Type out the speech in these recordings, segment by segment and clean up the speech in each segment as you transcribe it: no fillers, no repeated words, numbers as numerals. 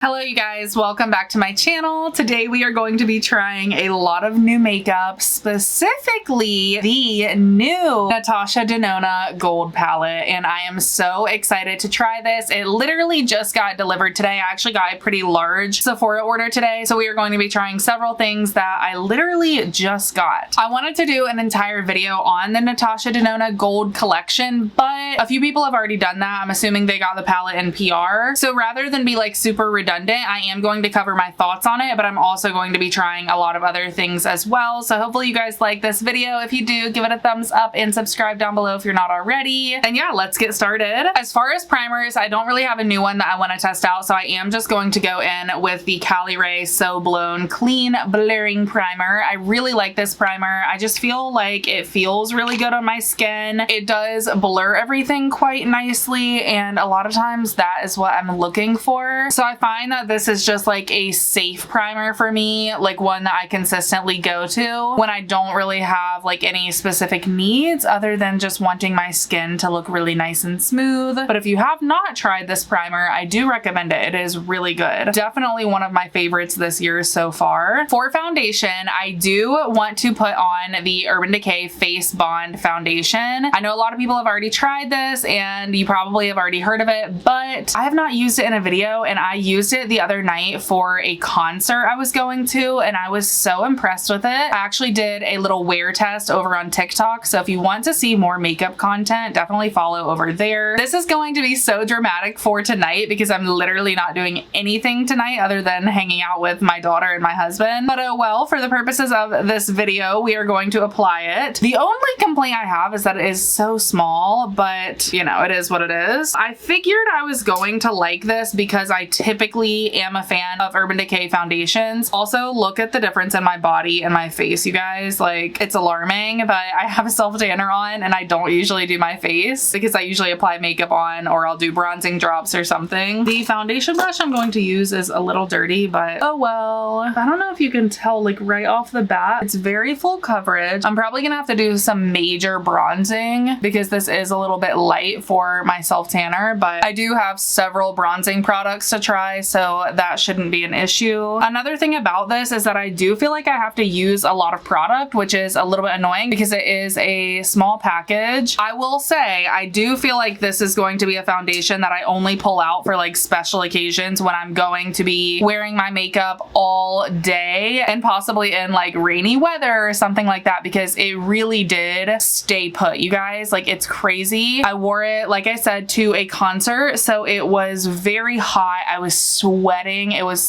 Hello you guys, welcome back to my channel. Today we are going to be trying a lot of new makeup, specifically the new Natasha Denona Gold Palette, and I am so excited to try this. It literally just got delivered today. I actually got a pretty large Sephora order today, so we are going to be trying several things that I literally just got. I wanted to do an entire video on the Natasha Denona Gold Collection, but a few people have already done that. I'm assuming they got the palette in PR, so rather than be like super redundant, I am going to cover my thoughts on it, but I'm also going to be trying a lot of other things as well. So hopefully you guys like this video. If you do, give it a thumbs up and subscribe down below if you're not already. And yeah, let's get started. As far as primers, I don't really have a new one that I want to test out, so I am just going to go in with the Caliray So Blown Clean Blurring Primer. I really like this primer. I just feel like it feels really good on my skin. It does blur everything quite nicely, and a lot of times that is what I'm looking for. So I find that this is just like a safe primer for me, like one that I consistently go to when I don't really have like any specific needs other than just wanting my skin to look really nice and smooth. But if you have not tried this primer, I do recommend it. It is really good. Definitely one of my favorites this year so far. For foundation, I do want to put on the Urban Decay Face Bond Foundation. I know a lot of people have already tried this and you probably have already heard of it, but I have not used it in a video, and I used it the other night for a concert I was going to, and I was so impressed with it. I actually did a little wear test over on TikTok, so if you want to see more makeup content, definitely follow over there. This is going to be so dramatic for tonight because I'm literally not doing anything tonight other than hanging out with my daughter and my husband. But oh well, for the purposes of this video, we are going to apply it. The only complaint I have is that it is so small, but you know, it is what it is. I figured I was going to like this because I typically am a fan of Urban Decay foundations. Also, look at the difference in my body and my face, you guys. Like, it's alarming, but I have a self tanner on and I don't usually do my face because I usually apply makeup on, or I'll do bronzing drops or something. The foundation brush I'm going to use is a little dirty, but oh well. I don't know if you can tell, like right off the bat, it's very full coverage. I'm probably gonna have to do some major bronzing because this is a little bit light for my self tanner, but I do have several bronzing products to try, so that shouldn't be an issue. Another thing about this is that I do feel like I have to use a lot of product, which is a little bit annoying because it is a small package. I will say I do feel like this is going to be a foundation that I only pull out for like special occasions when I'm going to be wearing my makeup all day and possibly in like rainy weather or something like that, because it really did stay put, you guys. Like, it's crazy. I wore it, like I said, to a concert, so it was very hot. I was sweating. It was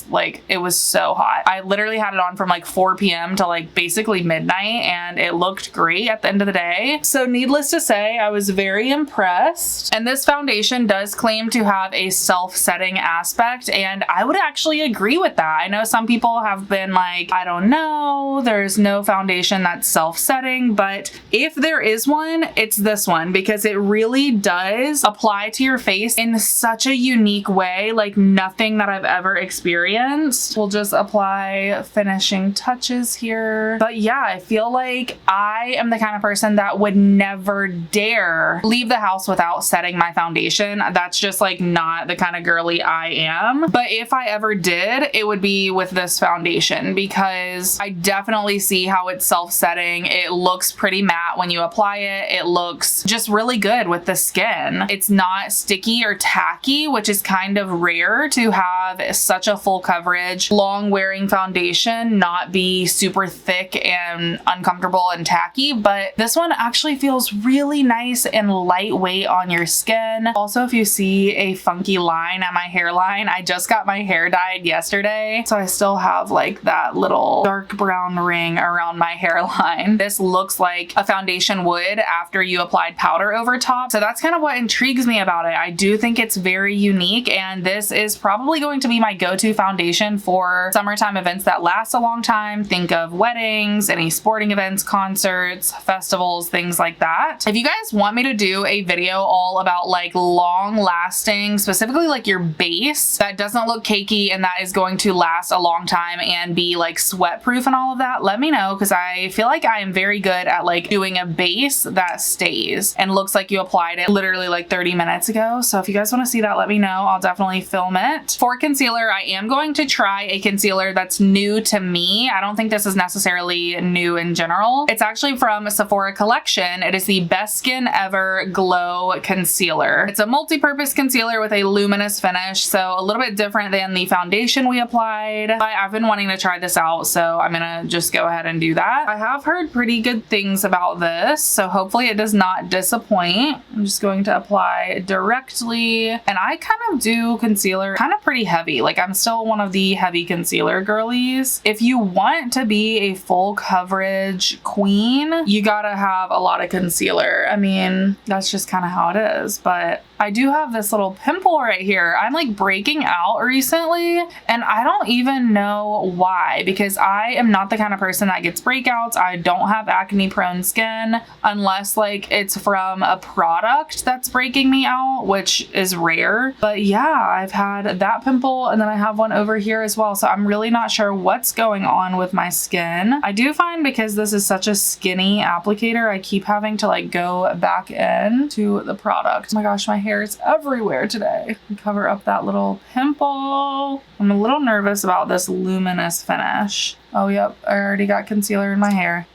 so hot. I literally had it on from like 4 p.m. to like basically midnight, and it looked great at the end of the day. So needless to say, I was very impressed. And this foundation does claim to have a self-setting aspect, and I would actually agree with that. I know some people have been like, I don't know, there's no foundation that's self-setting, but if there is one, it's this one, because it really does apply to your face in such a unique way, like nothing that I've ever experienced. We'll just apply finishing touches here. But yeah, I feel like I am the kind of person that would never dare leave the house without setting my foundation. That's just like not the kind of girly I am. But if I ever did, it would be with this foundation, because I definitely see how it's self-setting. It looks pretty matte when you apply it. It looks just really good with the skin. It's not sticky or tacky, which is kind of rare to have such a full coverage, long wearing foundation not be super thick and uncomfortable and tacky, but this one actually feels really nice and lightweight on your skin. Also, if you see a funky line at my hairline, I just got my hair dyed yesterday, so I still have like that little dark brown ring around my hairline. This looks like a foundation would after you applied powder over top, so that's kind of what intrigues me about it. I do think it's very unique, and this is probably going to be my go-to foundation for summertime events that last a long time. Think of weddings, any sporting events, concerts, festivals, things like that. If you guys want me to do a video all about like long lasting, specifically like your base that doesn't look cakey and that is going to last a long time and be like sweat proof and all of that, let me know, because I feel like I am very good at like doing a base that stays and looks like you applied it literally like 30 minutes ago. So if you guys want to see that, let me know. I'll definitely film it. For concealer, I am going to try a concealer that's new to me. I don't think this is necessarily new in general. It's actually from Sephora Collection. It is the Best Skin Ever Glow Concealer. It's a multi-purpose concealer with a luminous finish, so a little bit different than the foundation we applied. But I've been wanting to try this out, so I'm gonna just go ahead and do that. I have heard pretty good things about this, so hopefully it does not disappoint. I'm just going to apply directly, and I kind of do concealer kind of pretty heavy. Like, I'm still one of the heavy concealer girlies. If you want to be a full coverage queen, you gotta have a lot of concealer. I mean, that's just kind of how it is. But I do have this little pimple right here. I'm like breaking out recently, and I don't even know why, because I am not the kind of person that gets breakouts. I don't have acne prone skin unless like it's from a product that's breaking me out, which is rare. But yeah, I've had that pimple, and then I have one over here as well. So I'm really not sure what's going on with my skin. I do find, because this is such a skinny applicator, I keep having to like go back in to the product. Oh my gosh, my hair is everywhere today. Cover up that little pimple. I'm a little nervous about this luminous finish. Oh yep, I already got concealer in my hair.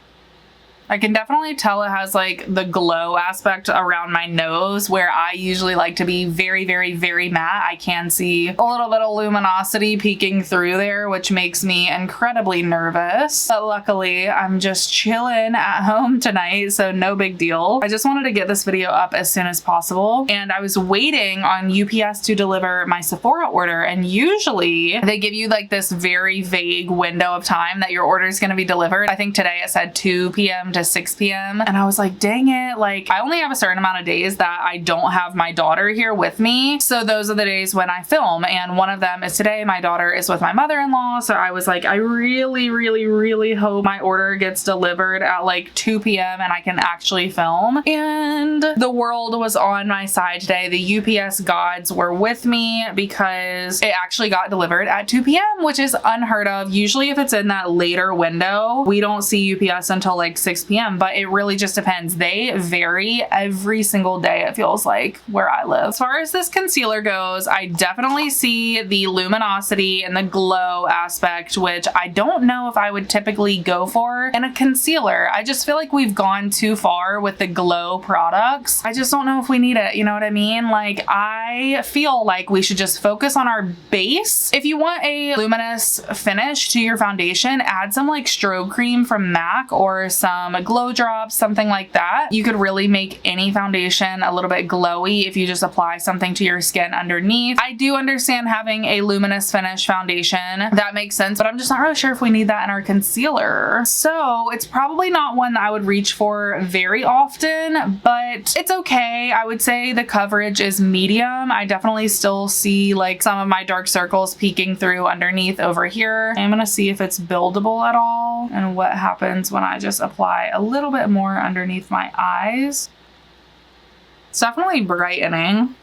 I can definitely tell it has like the glow aspect around my nose, where I usually like to be very, very, very matte. I can see a little bit of luminosity peeking through there, which makes me incredibly nervous. But luckily, I'm just chilling at home tonight, so no big deal. I just wanted to get this video up as soon as possible, and I was waiting on UPS to deliver my Sephora order, and usually they give you like this very vague window of time that your order is going to be delivered. I think today it said 2 p.m. to 6 p.m. and I was like, dang it, like I only have a certain amount of days that I don't have my daughter here with me, so those are the days when I film, and one of them is today. My daughter is with my mother-in-law, so I was like, I really, really, really hope my order gets delivered at like 2 p.m. and I can actually film. And the world was on my side today. The UPS gods were with me, because it actually got delivered at 2 p.m., which is unheard of. Usually if it's in that later window, we don't see UPS until like 6 p.m., but it really just depends. They vary every single day, it feels like, where I live. As far as this concealer goes, I definitely see the luminosity and the glow aspect, which I don't know if I would typically go for in a concealer. I just feel like we've gone too far with the glow products. I just don't know if we need it, you know what I mean? Like, I feel like we should just focus on our base. If you want a luminous finish to your foundation, add some like strobe cream from MAC or some glow drops, something like that. You could really make any foundation a little bit glowy if you just apply something to your skin underneath. I do understand having a luminous finish foundation. That makes sense, but I'm just not really sure if we need that in our concealer. So it's probably not one that I would reach for very often, but it's okay. I would say the coverage is medium. I definitely still see like some of my dark circles peeking through underneath over here. I'm gonna see if it's buildable at all and what happens when I just apply a little bit more underneath my eyes. It's definitely brightening.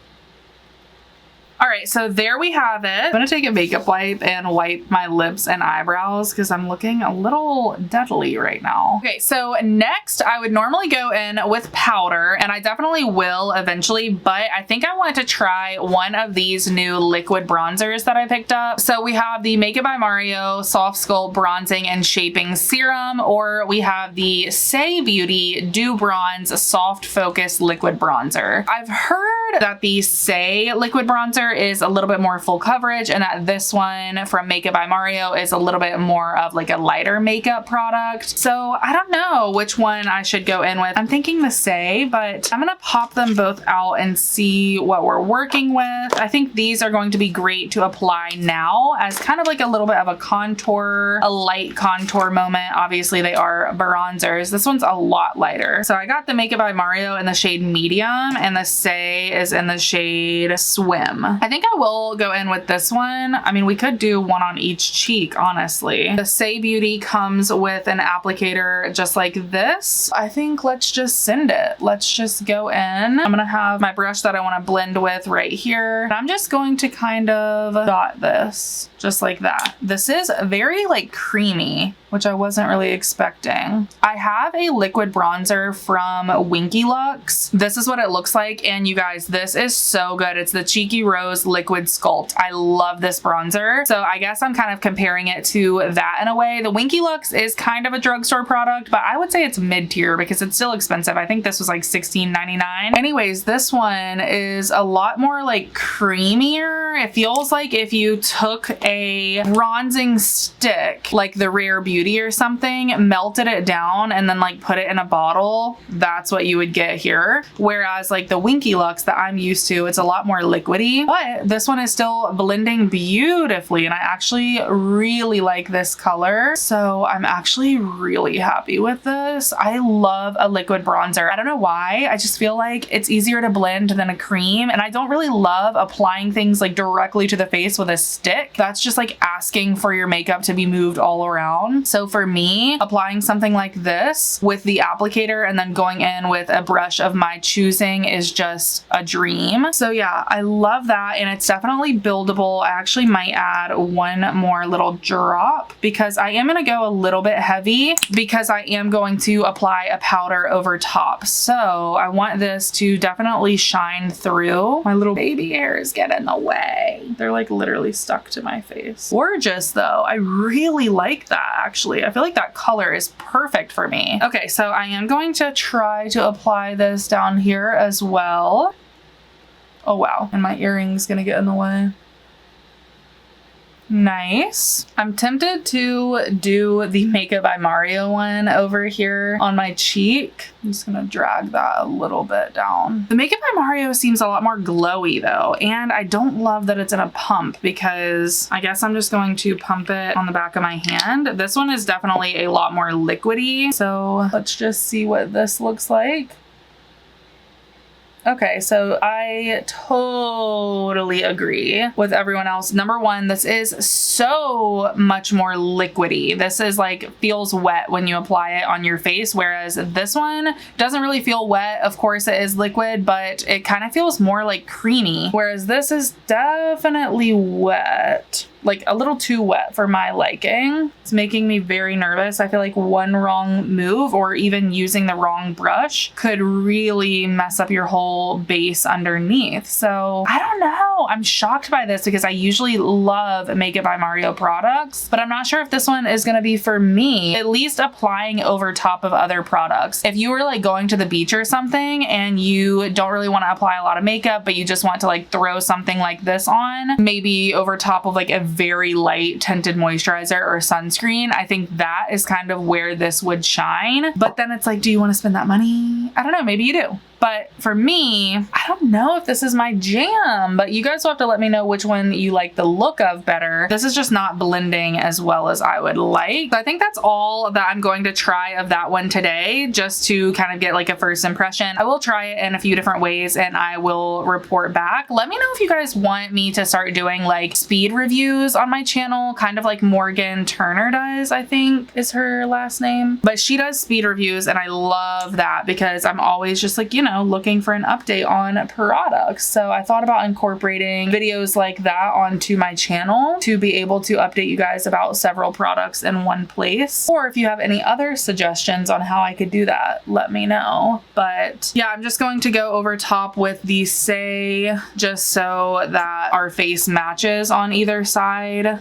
All right, so there we have it. I'm gonna take a makeup wipe and wipe my lips and eyebrows because I'm looking a little deadly right now. Okay, so next I would normally go in with powder, and I definitely will eventually, but I think I wanted to try one of these new liquid bronzers that I picked up. So we have the Make It by Mario Soft Sculpt Bronzing and Shaping Serum, or we have the Saie Beauty Dew Bronze Soft Focus Liquid Bronzer. I've heard that the Saie liquid bronzer is a little bit more full coverage, and that this one from Make It by Mario is a little bit more of like a lighter makeup product. So I don't know which one I should go in with. I'm thinking the Saie, but I'm gonna pop them both out and see what we're working with. I think these are going to be great to apply now as kind of like a little bit of a contour, a light contour moment. Obviously they are bronzers. This one's a lot lighter. So I got the Make It by Mario in the shade medium, and the Saie is in the shade Swim. I think I will go in with this one. I mean, we could do one on each cheek, honestly. The Saie Beauty comes with an applicator just like this. I think let's just send it. Let's just go in. I'm gonna have my brush that I want to blend with right here. And I'm just going to kind of dot this just like that. This is very like creamy, which I wasn't really expecting. I have a liquid bronzer from Winky Lux. This is what it looks like, and you guys, this is so good. It's the Cheeky Rose Liquid Sculpt. I love this bronzer, so I guess I'm kind of comparing it to that in a way. The Winky Lux is kind of a drugstore product, but I would say it's mid-tier because it's still expensive. I think this was like $16.99. Anyways, this one is a lot more like creamier. It feels like if you took a bronzing stick, like the Rare Beauty or something, melted it down and then like put it in a bottle, that's what you would get here. Whereas like the Winky Lux that I'm used to, it's a lot more liquidy, but this one is still blending beautifully, and I actually really like this color. So I'm actually really happy with this. I love a liquid bronzer. I don't know why. I just feel like it's easier to blend than a cream, and I don't really love applying things like directly to the face with a stick. That's just like asking for your makeup to be moved all around. So for me, applying something like this with the applicator and then going in with a brush of my choosing is just a dream. So yeah, I love that, and it's definitely buildable. I actually might add one more little drop because I am going to go a little bit heavy because I am going to apply a powder over top. So I want this to definitely shine through. My little baby hairs get in the way. They're like literally stuck to my face. Gorgeous though. I really like that actually. I feel like that color is perfect for me. Okay, so I am going to try to apply this down here as well. Oh wow, and my earring's gonna get in the way. Nice. I'm tempted to do the Makeup by Mario one over here on my cheek. I'm just gonna drag that a little bit down. The Makeup by Mario seems a lot more glowy though, and I don't love that it's in a pump because I guess I'm just going to pump it on the back of my hand. This one is definitely a lot more liquidy, so let's just see what this looks like. Okay, so I totally agree with everyone else. Number one, this is so much more liquidy. This is like feels wet when you apply it on your face, whereas this one doesn't really feel wet. Of course it is liquid, but it kind of feels more like creamy, whereas this is definitely wet. Like a little too wet for my liking. It's making me very nervous. I feel like one wrong move or even using the wrong brush could really mess up your whole base underneath. So I don't know. I'm shocked by this because I usually love Makeup by Mario products, but I'm not sure if this one is going to be for me, at least applying over top of other products. If you were like going to the beach or something and you don't really want to apply a lot of makeup, but you just want to like throw something like this on, maybe over top of like a very light tinted moisturizer or sunscreen, I think that is kind of where this would shine. But then it's like, do you want to spend that money? I don't know, maybe you do. But for me, I don't know if this is my jam, but you guys will have to let me know which one you like the look of better. This is just not blending as well as I would like. So I think that's all that I'm going to try of that one today, just to kind of get like a first impression. I will try it in a few different ways and I will report back. Let me know if you guys want me to start doing like speed reviews on my channel, kind of like Morgan Turner does, I think is her last name. But she does speed reviews and I love that because I'm always just like, you know, looking for an update on products. So I thought about incorporating videos like that onto my channel to be able to update you guys about several products in one place. Or if you have any other suggestions on how I could do that, let me know. But yeah, I'm just going to go over top with the Saie just so that our face matches on either side.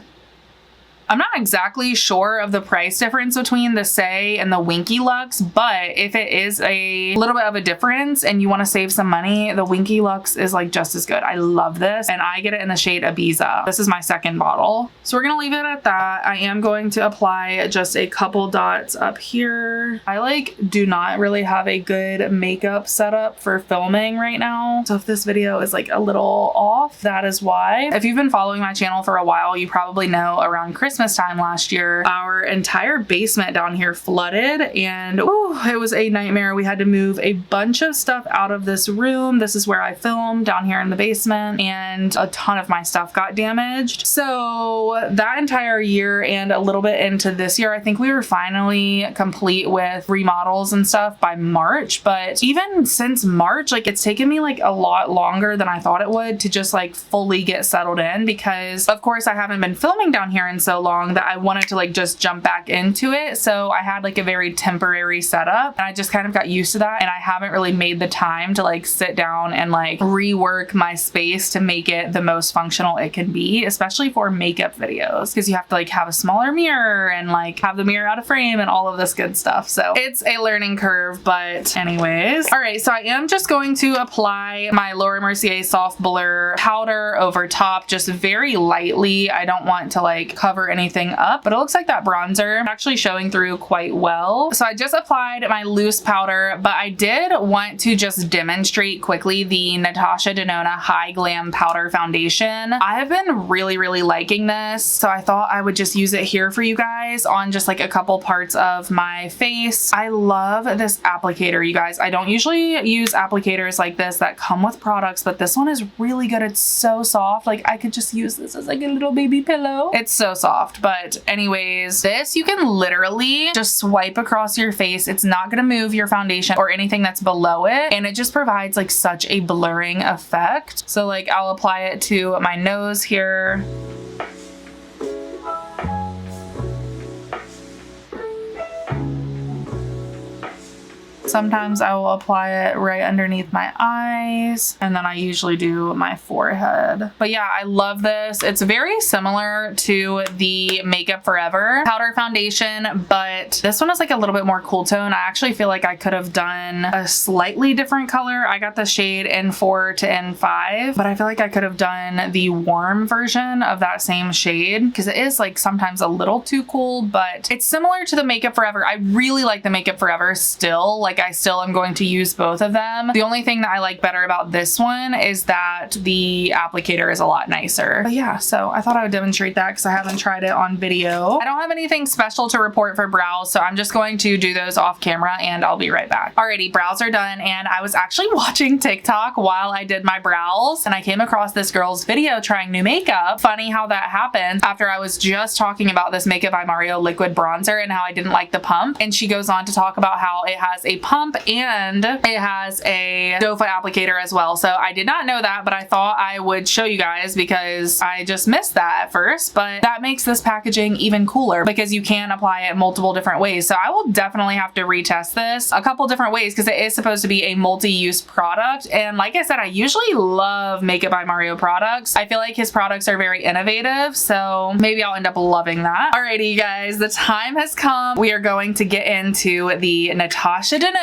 I'm not exactly sure of the price difference between the Saie and the Winky Lux, but if it is a little bit of a difference and you want to save some money, the Winky Lux is like just as good. I love this and I get it in the shade Ibiza. This is my second bottle. So we're going to leave it at that. I am going to apply just a couple dots up here. I like do not really have a good makeup setup for filming right now. So if this video is like a little off, that is why. If you've been following my channel for a while, you probably know around Christmas time last year, our entire basement down here flooded and it was a nightmare. We had to move a bunch of stuff out of this room. This is where I filmed down here in the basement and a ton of my stuff got damaged. So that entire year and a little bit into this year, I think we were finally complete with remodels and stuff by March. But even since March, like it's taken me like a lot longer than I thought it would to just like fully get settled in because of course I haven't been filming down here in so long. long that I wanted to like just jump back into it. So I had like a very temporary setup and I just kind of got used to that, and I haven't really made the time to like sit down and like rework my space to make it the most functional it can be, especially for makeup videos, because you have to like have a smaller mirror and like have the mirror out of frame and all of this good stuff. So it's a learning curve, but anyways. All right, so I am just going to apply my Laura Mercier Soft Blur powder over top, just very lightly. I don't want to like cover anything up, but it looks like that bronzer is actually showing through quite well. So I just applied my loose powder, but I did want to just demonstrate quickly the Natasha Denona Hy-Glam Powder Foundation. I have been really liking this, so I thought I would just use it here for you guys on just like a couple parts of my face. I love this applicator, you guys. I don't usually use applicators like this that come with products, but this one is really good. It's so soft. Like I could just use this as like a little baby pillow. It's so soft. But anyways, this you can literally just swipe across your face. It's not gonna move your foundation or anything that's below it, and it just provides like such a blurring effect. So like I'll apply it to my nose here. Sometimes I will apply it right underneath my eyes, and then I usually do my forehead. But yeah, I love this. It's very similar to the Makeup Forever powder foundation, but this one is like a little bit more cool tone. I actually feel like I could have done a slightly different color. I got the shade N4 to N5, but I feel like I could have done the warm version of that same shade because it is like sometimes a little too cool, but it's similar to the Makeup Forever. I really like the Makeup Forever still. Like I still am going to use both of them. The only thing that I like better about this one is that the applicator is a lot nicer. But yeah, so I thought I would demonstrate that because I haven't tried it on video. I don't have anything special to report for brows, so I'm just going to do those off camera and I'll be right back. Alrighty, brows are done, and I was actually watching TikTok while I did my brows and I came across this girl's video trying new makeup. Funny how that happened after I was just talking about this Makeup by Mario liquid bronzer and how I didn't like the pump, and she goes on to talk about how it has a pump and it has a doe foot applicator as well. So I did not know that, but I thought I would show you guys because I just missed that at first. But that makes this packaging even cooler because you can apply it multiple different ways. So I will definitely have to retest this a couple different ways because it is supposed to be a multi-use product. And like I said, I usually love Makeup by Mario products. I feel like his products are very innovative, so maybe I'll end up loving that. Alrighty, you guys, the time has come. We are going to get into the Natasha Denona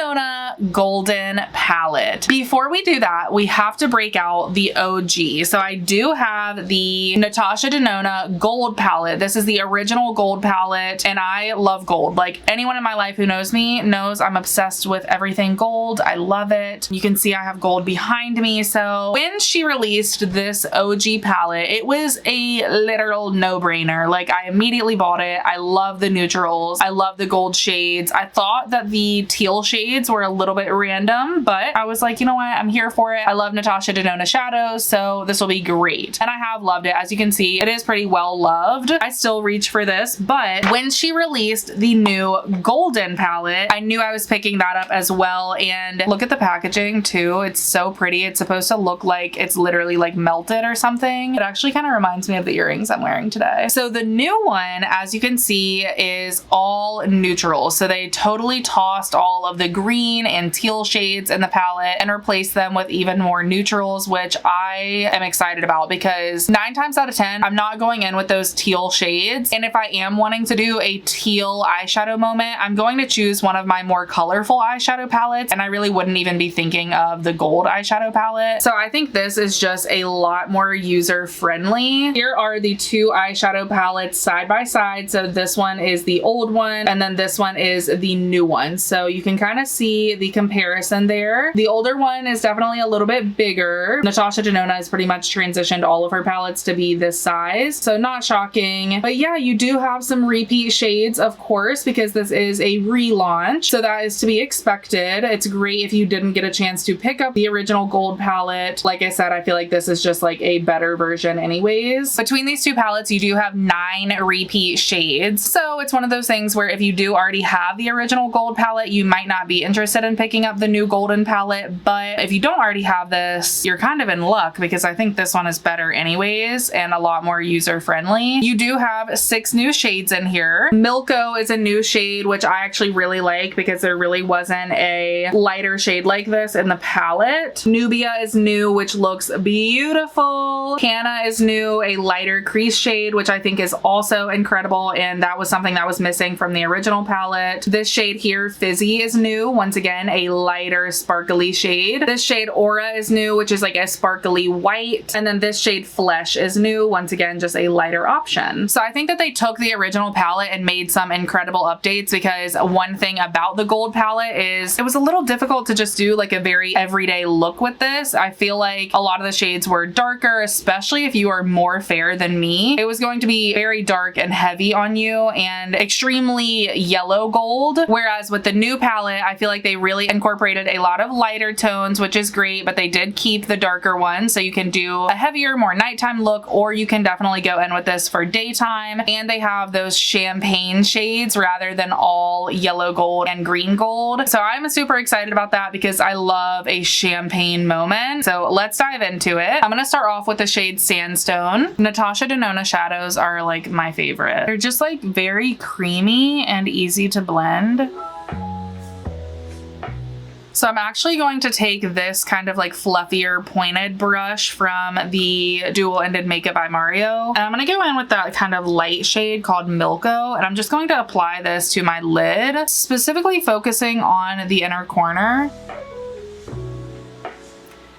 Golden Palette. Before we do that, we have to break out the OG. So I do have the Natasha Denona Gold Palette. This is the original gold palette, and I love gold. Like anyone in my life who knows me knows I'm obsessed with everything gold. I love it. You can see I have gold behind me. So when she released this OG palette, it was a literal no-brainer. Like I immediately bought it. I love the neutrals. I love the gold shades. I thought that the teal shades were a little bit random, but I was like, you know what? I'm here for it. I love Natasha Denona shadows, so this will be great. And I have loved it. As you can see, it is pretty well loved. I still reach for this, but when she released the new golden palette, I knew I was picking that up as well. And look at the packaging too. It's so pretty. It's supposed to look like it's literally like melted or something. It actually kind of reminds me of the earrings I'm wearing today. So the new one, as you can see, is all neutral. So they totally tossed all of the green and teal shades in the palette and replaced them with even more neutrals, which I am excited about because 9 times out of 10, I'm not going in with those teal shades. And if I am wanting to do a teal eyeshadow moment, I'm going to choose one of my more colorful eyeshadow palettes, and I really wouldn't even be thinking of the gold eyeshadow palette. So I think this is just a lot more user friendly. Here are the two eyeshadow palettes side by side. So this one is the old one and then this one is the new one. So you can kind of see the comparison there. The older one is definitely a little bit bigger. Natasha Denona has pretty much transitioned all of her palettes to be this size, so not shocking. But yeah, you do have some repeat shades, of course, because this is a relaunch, so that is to be expected. It's great if you didn't get a chance to pick up the original gold palette. Like I said, I feel like this is just like a better version anyways. Between these two palettes, you do have 9 repeat shades, so it's one of those things where if you do already have the original gold palette, you might not be interested in in picking up the new golden palette, but if you don't already have this, you're kind of in luck because I think this one is better anyways and a lot more user friendly. You do have 6 new shades in here. Milko is a new shade, which I actually really like because there really wasn't a lighter shade like this in the palette. Nubia is new, which looks beautiful. Canna is new, a lighter crease shade, which I think is also incredible, and that was something that was missing from the original palette. This shade here, Fizzy, is new. Once again, a lighter sparkly shade. This shade Aura is new, which is like a sparkly white. And then this shade Flesh is new. Once again, just a lighter option. So I think that they took the original palette and made some incredible updates, because one thing about the gold palette is it was a little difficult to just do like a very everyday look with this. I feel like a lot of the shades were darker, especially if you are more fair than me. It was going to be very dark and heavy on you and extremely yellow gold. Whereas with the new palette, I feel like they really incorporated a lot of lighter tones, which is great, but they did keep the darker ones. So you can do a heavier, more nighttime look, or you can definitely go in with this for daytime. And they have those champagne shades rather than all yellow gold and green gold. So I'm super excited about that because I love a champagne moment. So let's dive into it. I'm going to start off with the shade Sandstone. Natasha Denona shadows are like my favorite. They're just like very creamy and easy to blend. So I'm actually going to take this kind of like fluffier pointed brush from the dual-ended Makeup by Mario. And I'm going to go in with that kind of light shade called Milko. And I'm just going to apply this to my lid, specifically focusing on the inner corner.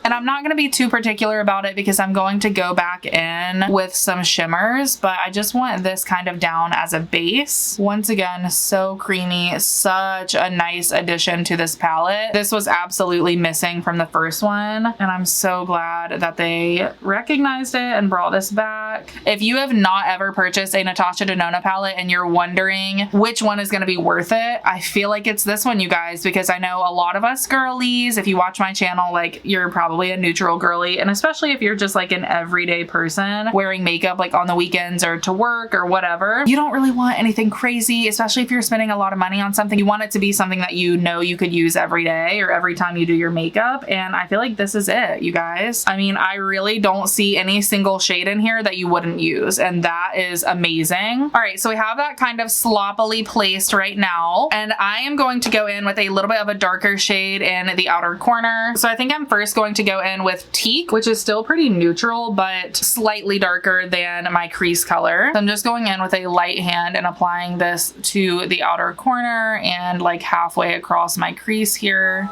And I'm not going to be too particular about it because I'm going to go back in with some shimmers, but I just want this kind of down as a base. Once again, so creamy, such a nice addition to this palette. This was absolutely missing from the first one, and I'm so glad that they recognized it and brought this back. If you have not ever purchased a Natasha Denona palette and you're wondering which one is going to be worth it, I feel like it's this one, you guys, because I know a lot of us girlies, if you watch my channel, like you're probably a neutral girly, and especially if you're just like an everyday person wearing makeup like on the weekends or to work or whatever, you don't really want anything crazy, especially if you're spending a lot of money on something. You want it to be something that you know you could use every day or every time you do your makeup, and I feel like this is it, you guys. I mean, I really don't see any single shade in here that you wouldn't use, and that is amazing. All right, so we have that kind of sloppily placed right now, and I am going to go in with a little bit of a darker shade in the outer corner. So I think I'm first going to go in with Teak, which is still pretty neutral, but slightly darker than my crease color. So I'm just going in with a light hand and applying this to the outer corner and like halfway across my crease here.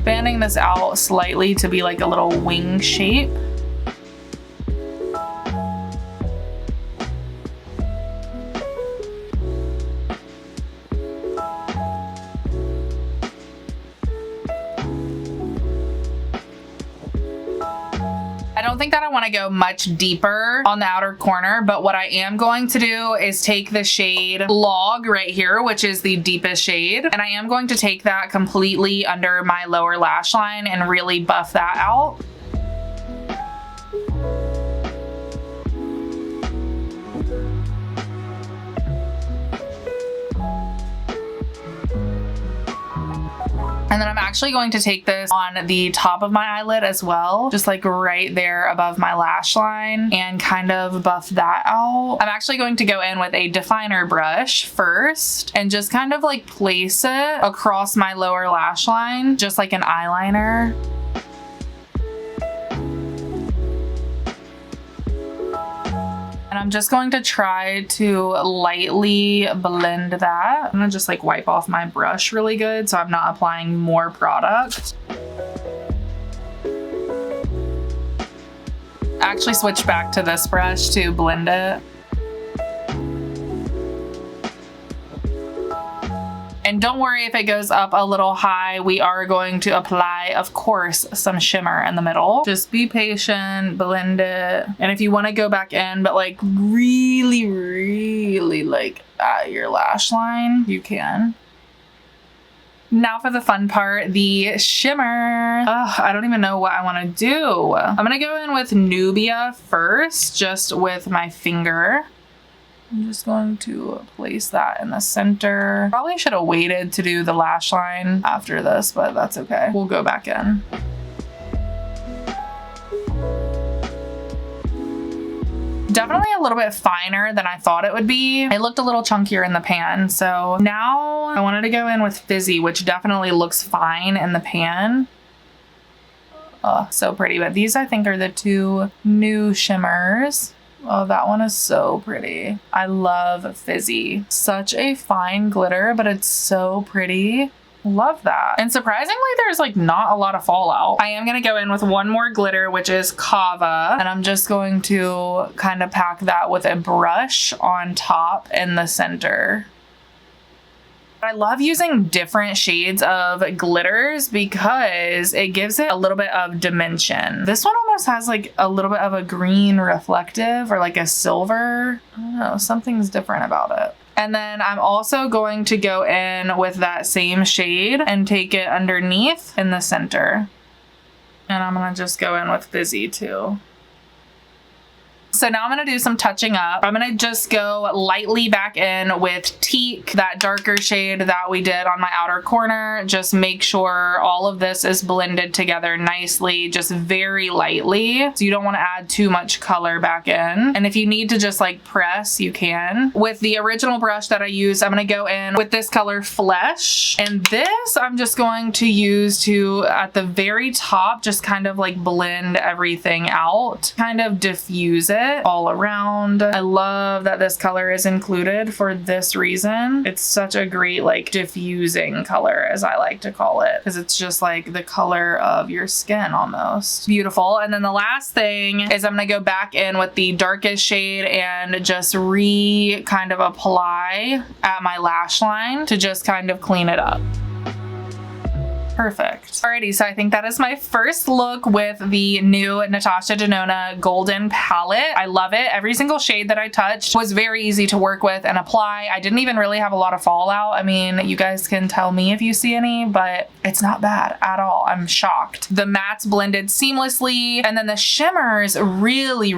Fanning this out slightly to be like a little wing shape. I don't think that I want to go much deeper on the outer corner, but what I am going to do is take the shade Log right here, which is the deepest shade, and I am going to take that completely under my lower lash line and really buff that out. And then I'm actually going to take this on the top of my eyelid as well, just like right there above my lash line, and kind of buff that out. I'm actually going to go in with a definer brush first and just kind of like place it across my lower lash line, just like an eyeliner. And I'm just going to try to lightly blend that. I'm gonna just like wipe off my brush really good so I'm not applying more product. Actually switch back to this brush to blend it. And don't worry if it goes up a little high. We are going to apply, of course, some shimmer in the middle. Just be patient, blend it. And if you want to go back in, but like really like at your lash line, you can. Now for the fun part, the shimmer. Ugh, I don't even know what I want to do. I'm gonna go in with Nubia first, just with my finger. I'm just going to place that in the center. Probably should have waited to do the lash line after this, but that's okay. We'll go back in. Definitely a little bit finer than I thought it would be. It looked a little chunkier in the pan. So now I wanted to go in with Fizzy, which definitely looks fine in the pan. Oh, so pretty. But these I think are the two new shimmers. Oh, that one is so pretty. I love Fizzy. Such a fine glitter, but it's so pretty. Love that. And surprisingly, there's like not a lot of fallout. I am going to go in with one more glitter, which is Kava. And I'm just going to kind of pack that with a brush on top in the center. I love using different shades of glitters because it gives it a little bit of dimension. This one almost has like a little bit of a green reflective or like a silver. I don't know, something's different about it. And then I'm also going to go in with that same shade and take it underneath in the center. And I'm gonna just go in with Fizzy too. So now I'm gonna do some touching up. I'm gonna just go lightly back in with Teak, that darker shade that we did on my outer corner. Just make sure all of this is blended together nicely, just very lightly. So you don't wanna add too much color back in. And if you need to just like press, you can. With the original brush that I used, I'm gonna go in with this color Flesh. And this I'm just going to use to, at the very top, just kind of like blend everything out, kind of diffuse it all around. I love that this color is included for this reason. It's such a great like diffusing color, as I like to call it, because it's just like the color of your skin almost. Beautiful. And then the last thing is I'm gonna go back in with the darkest shade and just kind of apply at my lash line to just kind of clean it up. Perfect. Alrighty, so I think that is my first look with the new Natasha Denona Golden Palette. I love it. Every single shade that I touched was very easy to work with and apply. I didn't even really have a lot of fallout. I mean, you guys can tell me if you see any, but it's not bad at all. I'm shocked. The mattes blended seamlessly, and then the shimmers really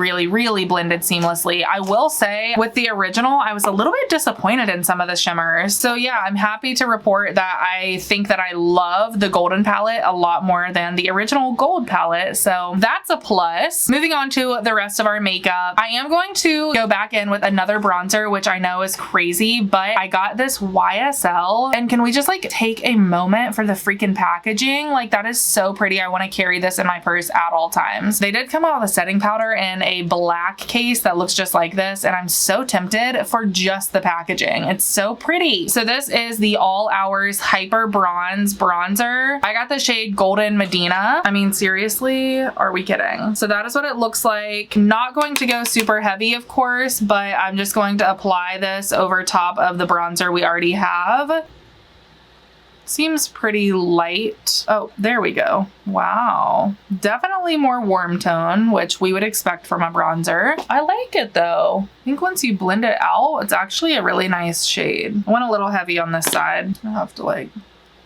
blended seamlessly. I will say, with the original, I was a little bit disappointed in some of the shimmers. So yeah, I'm happy to report that I think that I love the golden palette a lot more than the original gold palette, so that's a plus. Moving on to the rest of our makeup, I am going to go back in with another bronzer, which I know is crazy, but I got this YSL, and can we just like take a moment for the freaking packaging? Like, that is so pretty. I want to carry this in my purse at all times. They did come out with a setting powder in a black case that looks just like this, and I'm so tempted for just the packaging. It's so pretty. So this is the All Hours Hyper-Bronze Bronzer. I got the shade Golden Medina. I mean, seriously, are we kidding? So that is what it looks like. Not going to go super heavy, of course, but I'm just going to apply this over top of the bronzer we already have. Seems pretty light. Oh, there we go. Wow. Definitely more warm tone, which we would expect from a bronzer. I like it though. I think once you blend it out, it's actually a really nice shade. I went a little heavy on this side. I'll have to like...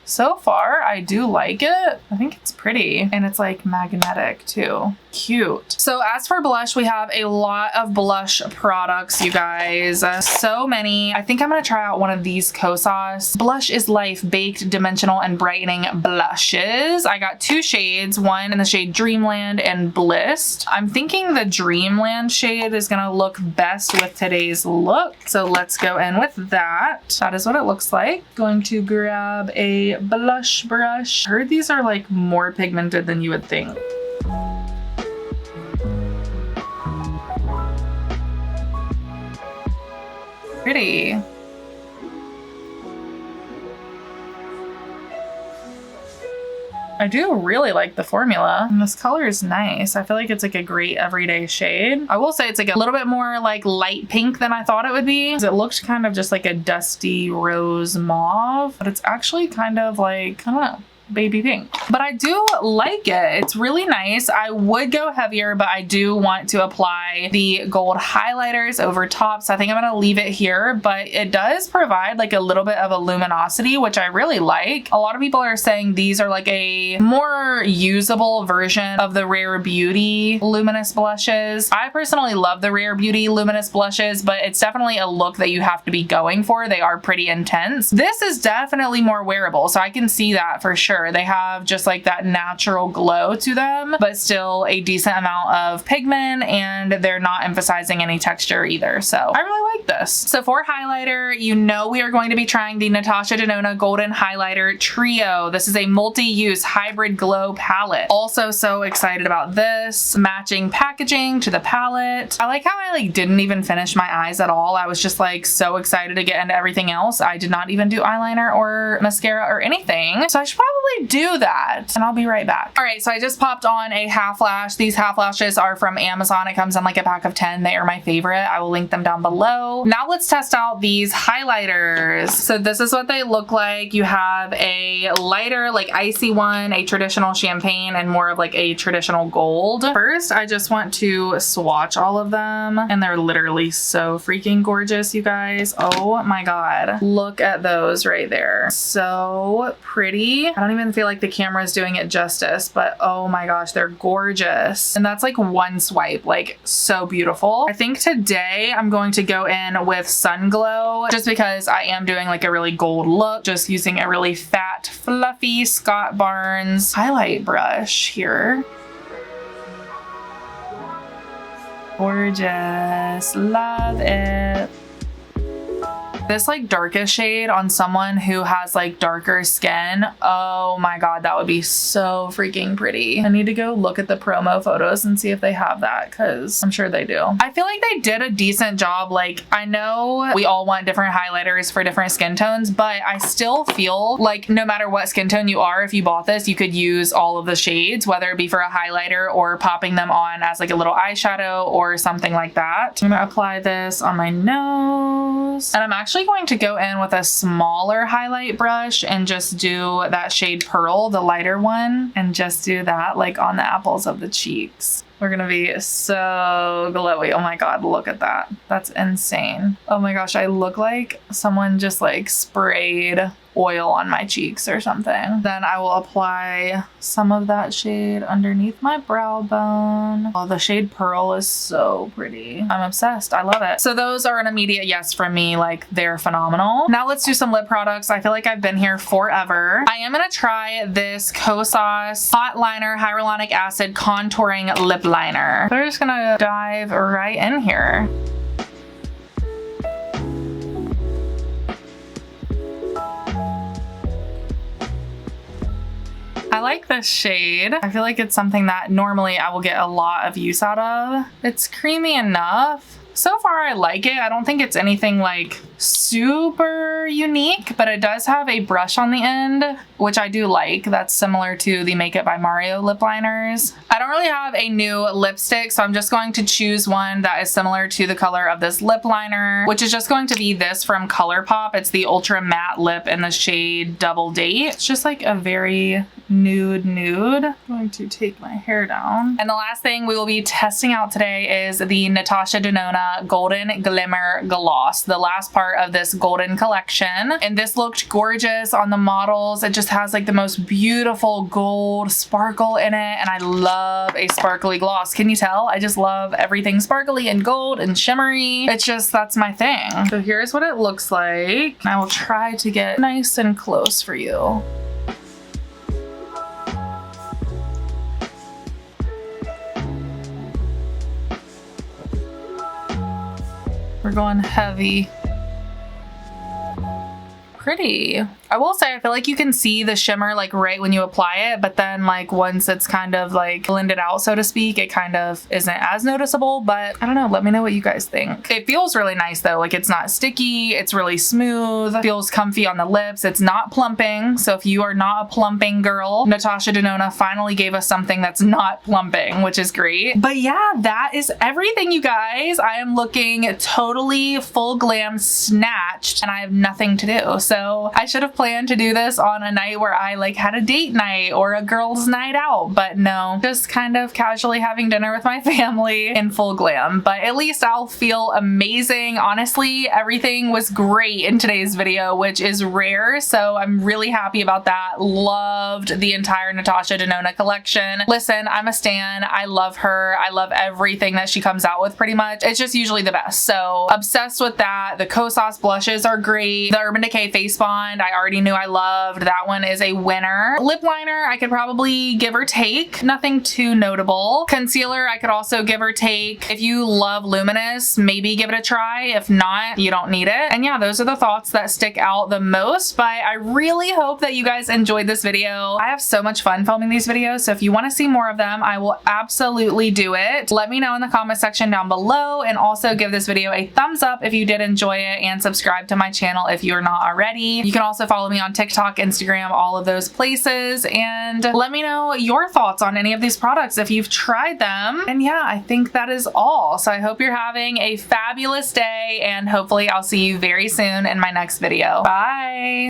So far, I do like it. I think it's pretty, and it's like magnetic too. Cute. So as for blush, we have a lot of blush products, you guys. So many. I think I'm gonna try out one of these Kosas Blush is Life Baked Dimensional and Brightening Blushes. I got two shades, one in the shade Dreamland and Blissed. I'm thinking the Dreamland shade is gonna look best with today's look. So let's go in with that. That is what it looks like. Going to grab a blush brush. I heard these are like more pigmented than you would think. Pretty. I do really like the formula, and this color is nice. I feel like it's like a great everyday shade. I will say it's like a little bit more like light pink than I thought it would be. It looked kind of just like a dusty rose mauve, but it's actually kind of like, I don't know. baby pink. But I do like it. It's really nice. I would go heavier, but I do want to apply the gold highlighters over top. So I think I'm going to leave it here, but it does provide like a little bit of a luminosity, which I really like. A lot of people are saying these are like a more usable version of the Rare Beauty luminous blushes. I personally love the Rare Beauty luminous blushes, but it's definitely a look that you have to be going for. They are pretty intense. This is definitely more wearable, so I can see that for sure. They have just like that natural glow to them, but still a decent amount of pigment, and they're not emphasizing any texture either. So I really like this. So for highlighter, you know we are going to be trying the Natasha Denona Golden Highlighter Trio. This is a multi-use hybrid glow palette. Also so excited about this. Matching packaging to the palette. I like how I like didn't even finish my eyes at all. I was just like so excited to get into everything else. I did not even do eyeliner or mascara or anything. So I should probably do that, and I'll be right back. All right, so I just popped on a half lash. These half lashes are from Amazon. It comes in like a pack of 10. They are my favorite. I will link them down below. Now let's test out these highlighters. So this is what they look like. You have a lighter, like icy one, a traditional champagne, and more of like a traditional gold. First, I just want to swatch all of them, and they're literally so freaking gorgeous, you guys. Oh my God. Look at those right there. So pretty. I don't even feel like the camera is doing it justice, but oh my gosh, they're gorgeous. And that's like one swipe, like so beautiful. I think today I'm going to go in with Sun Glow just because I am doing like a really gold look, just using a really fat, fluffy Scott Barnes highlight brush here. Gorgeous. Love it. This like darkest shade on someone who has like darker skin, oh my God, that would be so freaking pretty. I need to go look at the promo photos and see if they have that, because I'm sure they do. I feel like they did a decent job. Like, I know we all want different highlighters for different skin tones, but I still feel like no matter what skin tone you are, if you bought this, you could use all of the shades, whether it be for a highlighter or popping them on as like a little eyeshadow or something like that. I'm gonna apply this on my nose, and I'm actually going to go in with a smaller highlight brush and just do that shade Pearl, the lighter one, and just do that like on the apples of the cheeks. We're gonna be so glowy. Oh my God, look at that. That's insane. Oh my gosh, I look like someone just like sprayed oil on my cheeks or something. Then I will apply some of that shade underneath my brow bone. Oh, the shade Pearl is so pretty. I'm obsessed. I love it. So those are an immediate yes from me. Like, they're phenomenal. Now let's do some lip products. I feel like I've been here forever. I am gonna try this Kosas Hot Liner Hyaluronic Acid Contouring Lip Liner. We're just gonna dive right in here. I like this shade. I feel like it's something that normally I will get a lot of use out of. It's creamy enough. So far I like it. I don't think it's anything like super unique, but it does have a brush on the end, which I do like. That's similar to the Make It by Mario lip liners. I don't really have a new lipstick, so I'm just going to choose one that is similar to the color of this lip liner, which is just going to be this from ColourPop. It's the Ultra Matte Lip in the shade Double Date. It's just like a very nude. I'm going to take my hair down. And the last thing we will be testing out today is the Natasha Denona Golden Glimmer Gloss, the last part of this golden collection. And this looked gorgeous on the models. It just has like the most beautiful gold sparkle in it, and I love a sparkly gloss. Can you tell? I just love everything sparkly and gold and shimmery. It's just, that's my thing. So here's what it looks like. I will try to get nice and close for you. We're going heavy. Pretty. I will say, I feel like you can see the shimmer like right when you apply it, but then like once it's kind of like blended out, so to speak, it kind of isn't as noticeable. But I don't know, let me know what you guys think. It feels really nice though. Like, it's not sticky, it's really smooth, feels comfy on the lips, it's not plumping. So if you are not a plumping girl, Natasha Denona finally gave us something that's not plumping, which is great. But yeah, that is everything, you guys. I am looking totally full glam snatched, and I have nothing to do. So I should have planned to do this on a night where I like had a date night or a girls' night out, but no, just kind of casually having dinner with my family in full glam. But at least I'll feel amazing. Honestly, everything was great in today's video, which is rare, so I'm really happy about that. Loved the entire Natasha Denona collection. Listen, I'm a stan. I love her. I love everything that she comes out with pretty much. It's just usually the best. So obsessed with that. The Kosas blushes are great. The Urban Decay face bond I already knew I loved. That one is a winner. Lip liner I could probably give or take. Nothing too notable. Concealer I could also give or take. If you love luminous, maybe give it a try. If not, you don't need it. And yeah, those are the thoughts that stick out the most, but I really hope that you guys enjoyed this video. I have so much fun filming these videos, so if you want to see more of them, I will absolutely do it. Let me know in the comment section down below, and also give this video a thumbs up if you did enjoy it, and subscribe to my channel if you're not already. You can also follow me on TikTok, Instagram, all of those places, and let me know your thoughts on any of these products if you've tried them. And yeah, I think that is all. So I hope you're having a fabulous day, and hopefully I'll see you very soon in my next video. Bye!